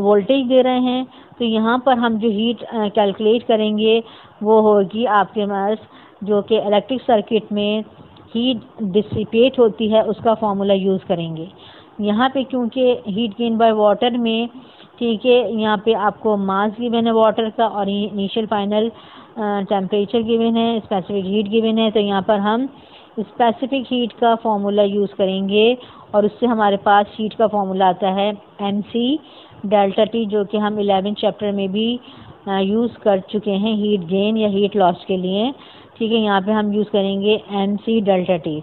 [SPEAKER 1] वोल्टेज दे रहे हैं, तो यहाँ पर हम जो हीट कैलकुलेट करेंगे वो होगी आपके पास जो कि इलेक्ट्रिक सर्किट में हीट डिसिपेट होती है उसका फॉर्मूला यूज़ करेंगे। यहाँ पे क्योंकि हीट गेन बाय वाटर में, ठीक है, यहाँ पे आपको मास गिवन है वाटर का और इनिशियल फाइनल टेम्परेचर गिवन है, स्पेसिफिक हीट गिवन है, तो यहाँ पर हम स्पेसिफिक हीट का फॉर्मूला यूज़ करेंगे और उससे हमारे पास हीट का फॉर्मूला आता है mc डेल्टा टी, जो कि हम 11 चैप्टर में भी यूज़ कर चुके हैं हीट गेन या हीट लॉस के लिए, ठीक है। यहाँ पे हम यूज़ करेंगे mc डेल्टा टी।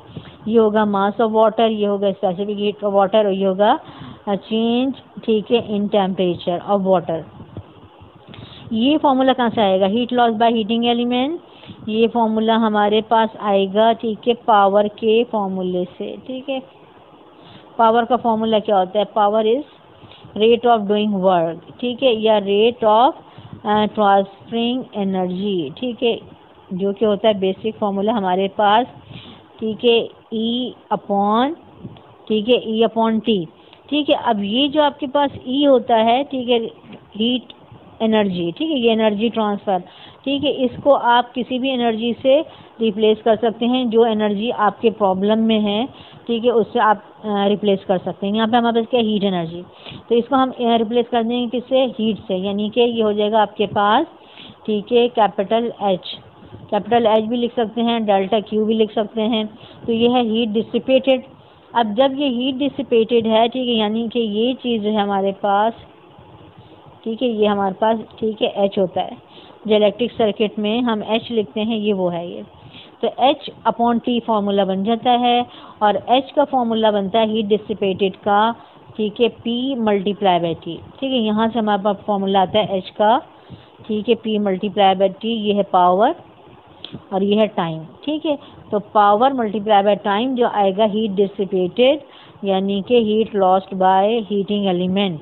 [SPEAKER 1] ये होगा मास ऑफ वाटर, ये होगा स्पेसिफिक हीट ऑफ वाटर, और ये होगा चेंज, ठीक है, इन टेम्परेचर ऑफ वाटर। ये फॉर्मूला कहाँ से आएगा, heat loss by heating element, ये फॉर्मूला हमारे पास आएगा, ठीक है, पावर के फॉर्मूले से, ठीक है। पावर का फॉर्मूला क्या होता है, power is rate of doing work, ठीक है, या रेट ऑफ ट्रांसफरिंग एनर्जी, ठीक है, जो कि होता है बेसिक फॉर्मूला हमारे पास, ठीक है, ई अपॉन, ठीक है, ई अपॉन टी, ठीक है। अब ये जो आपके पास ई होता है, ठीक है, हीट एनर्जी, ठीक है, ये एनर्जी ट्रांसफ़र, ठीक है, इसको आप किसी भी एनर्जी से रिप्लेस कर सकते हैं जो एनर्जी आपके प्रॉब्लम में है, ठीक है, उससे आप रिप्लेस कर सकते हैं। यहाँ पे हमारे पास क्या हीट एनर्जी, तो इसको हम रिप्लेस कर देंगे किससे, हीट से, यानी कि ये हो जाएगा आपके पास, ठीक है, कैपिटल एच भी लिख सकते हैं, डेल्टा क्यू भी लिख सकते हैं। तो ये है हीट डिसिपेटेड। अब जब ये हीट डिसिपेटेड है, ठीक है, यानी कि ये चीज़ है हमारे पास, ठीक है, ये हमारे पास, ठीक है, एच होता है, जो इलेक्ट्रिक सर्किट में हम एच लिखते हैं, ये वो है ये। तो एच अपॉन टी फॉर्मूला बन जाता है, और एच का फॉर्मूला बनता है हीट डिसिपेटेड का, ठीक है, पी मल्टीप्लाई बाई टी, ठीक है। यहाँ से हमारे पास फॉर्मूला आता है एच का, ठीक है, पी मल्टीप्लाई बाई टी, ये है पावर और ये है टाइम, ठीक है। तो पावर मल्टीप्लाई बाय टाइम जो आएगा हीट डिसिपेटेड, यानी कि heat lost by heating element,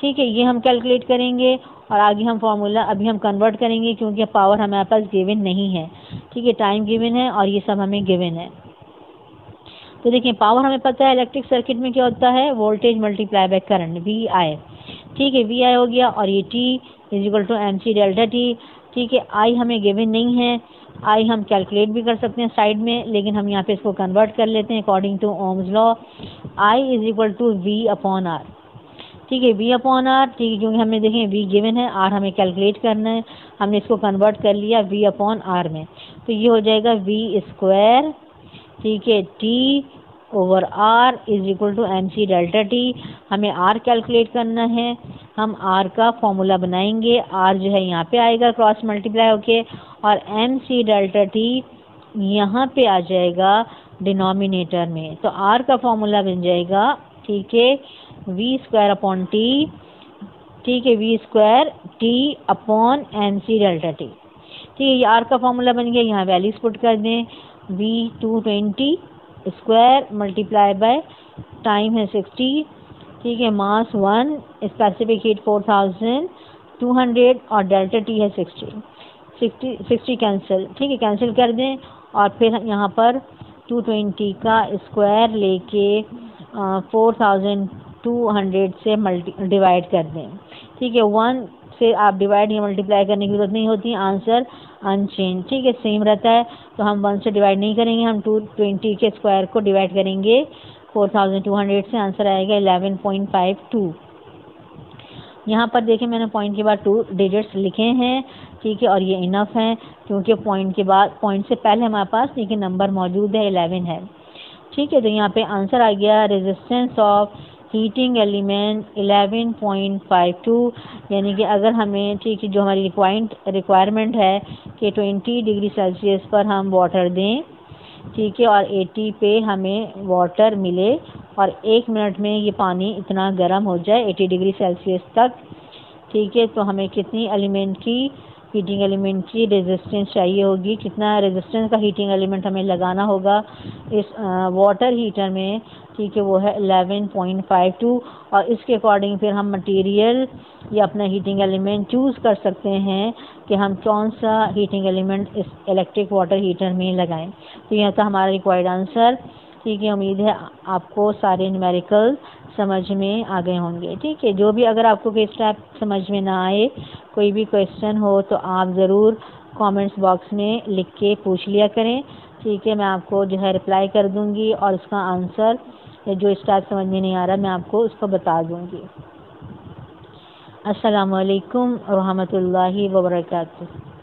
[SPEAKER 1] ठीक है, ये हम कैलकुलेट करेंगे। और आगे हम फॉर्मूला अभी हम कन्वर्ट करेंगे क्योंकि पावर हमारे पास गिवन नहीं है, ठीक है, टाइम गिवन है और ये सब हमें गिवन है। तो देखिए पावर हमें पता है इलेक्ट्रिक सर्किट में क्या होता है, voltage multiply by current, V I, ठीक है, वी आई हो गया, और ये T is equal to M C delta T, ठीक है। आई हमें गिवन नहीं है, आई हम कैलकुलेट भी कर सकते हैं साइड में, लेकिन हम यहाँ पे इसको कन्वर्ट कर लेते हैं according to Ohm's law. I is equal to V upon R, ठीक है, वी अपॉन आर, ठीक है, क्योंकि हमें देखें वी गिवन है, आर हमें कैलकुलेट करना है, हमने इसको कन्वर्ट कर लिया वी अपॉन आर में, तो ये हो जाएगा वी स्क्वायर, ठीक है, T over R is equal to M C delta T. हमें आर कैलकुलेट करना है, हम आर का फॉर्मूला बनाएंगे, आर जो है यहाँ पे आएगा क्रॉस मल्टीप्लाई होके, और एम सी डेल्टा टी यहाँ पे आ जाएगा डिनोमिनेटर में, तो आर का फॉर्मूला बन जाएगा, ठीक है, वी स्क्वायर अपॉन टी, ठीक है, V square T upon M C delta T. ठीक है, ये आर का फॉर्मूला बन गया। यहाँ वैल्यूज पुट कर दें, V 220 square multiply by time है 60, ठीक है, मास 1, स्पेसिफिक हीट 4200 और डेल्टा टी है 60 कैंसिल, ठीक है, कैंसिल कर दें। और फिर यहाँ पर 220 का स्क्वायर लेके 4200 से डिवाइड कर दें, ठीक है। 1 से आप डिवाइड या मल्टीप्लाई करने की जरूरत नहीं होती, आंसर अनचेंज, ठीक है, सेम रहता है। तो हम 1 से डिवाइड नहीं करेंगे, हम 220 के स्क्वायर को डिवाइड करेंगे 4200 से, आंसर आएगा 11.52। यहाँ पर देखिए मैंने पॉइंट के बाद 2 डिजिट्स लिखे हैं, ठीक है, और ये इनफ है क्योंकि पॉइंट से पहले हमारे पास देखिए नंबर मौजूद है, 11 है, ठीक है। तो यहाँ पे आंसर आ गया रेजिस्टेंस ऑफ हीटिंग एलिमेंट 11.52, यानी कि अगर हमें, ठीक है, जो हमारी रिक्वायरमेंट है कि 20 डिग्री सेल्सियस पर हम वाटर दें, ठीक है, और 80 पे हमें वाटर मिले और 1 मिनट में ये पानी इतना गर्म हो जाए 80 डिग्री सेल्सियस तक, ठीक है। तो हमें कितनी एलिमेंट की, हीटिंग एलिमेंट की रेजिस्टेंस चाहिए होगी, कितना रेजिस्टेंस का हीटिंग एलिमेंट हमें लगाना होगा इस वाटर हीटर में, ठीक है, वो है 11.52। और इसके अकॉर्डिंग फिर हम मटेरियल या अपना हीटिंग एलिमेंट चूज़ कर सकते हैं कि हम कौन सा हीटिंग एलिमेंट इस इलेक्ट्रिक वाटर हीटर में लगाएं। तो यह था हमारा रिक्वायर्ड आंसर, ठीक है। उम्मीद है आपको सारे न्यूमेरिकल समझ में आ गए होंगे, ठीक है। जो भी अगर आपको कोई स्टेप समझ में ना आए, कोई भी क्वेश्चन हो, तो आप ज़रूर कमेंट्स बॉक्स में लिख के पूछ लिया करें, ठीक है। मैं आपको जो है रिप्लाई कर दूंगी और उसका आंसर या जो स्टेप समझ में नहीं आ रहा मैं आपको उसको बता दूंगी। अस्सलामु अलैकुम रहमतुल्लाहि व बरकातुहू।